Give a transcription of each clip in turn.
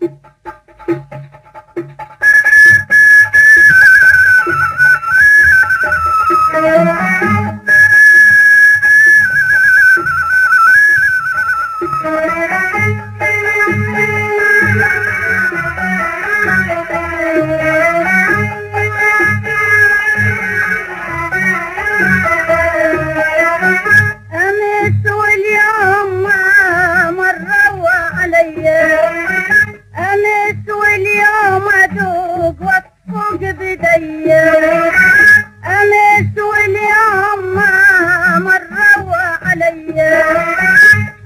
أمس واليوم ما مر عليا، أمس واليوم أذوق وأطفق بديا، أمس واليوم ما مر عليا،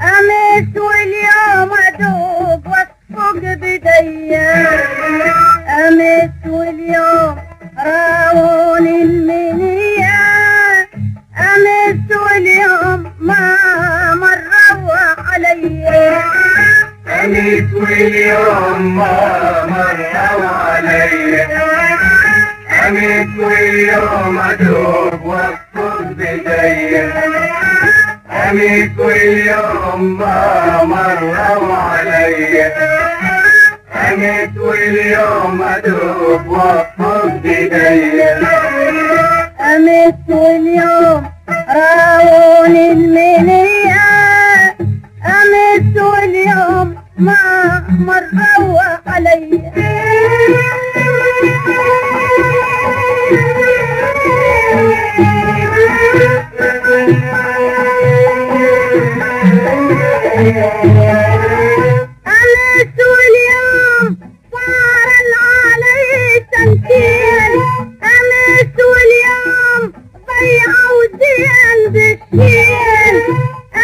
أمس واليوم أذوق وأطفق بديا، أمس واليوم راوني المنية، أمس واليوم ما مروا علي، أمس واليوم ما مروا علي، أمس واليوم أذوق وأطفق بدي، أمس واليوم ما مروا علي، أمس واليوم أذوق وأطفق بدي، أمس واليوم راوني المنية، أمس واليوم ما مروا علي. أمس واليوم صار العلي تنكيل، أمس واليوم ضيعوا الدين بالشيل،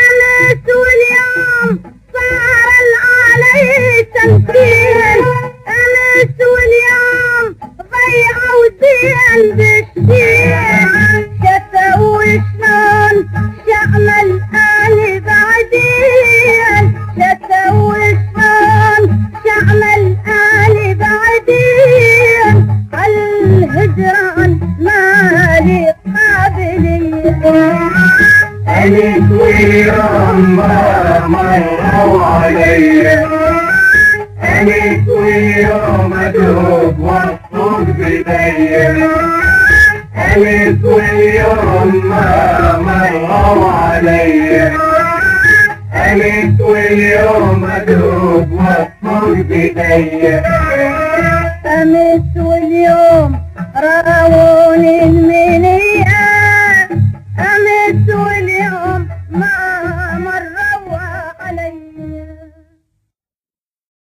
أمس واليوم صار العلي تنكيل، أمس واليوم ضيعوا الدين بالشيل، شتوا شلون شأن الآل بعدين، شتوا شلون شأن الآل بعدين، الهجران مالي قابلية. أمس واليوم ما مروا علي، أمس واليوم أذوق وأطفق بدي، أمس واليوم ما مروا علي، أمس واليوم أذوق وأطفق بدي، أمس واليوم راوني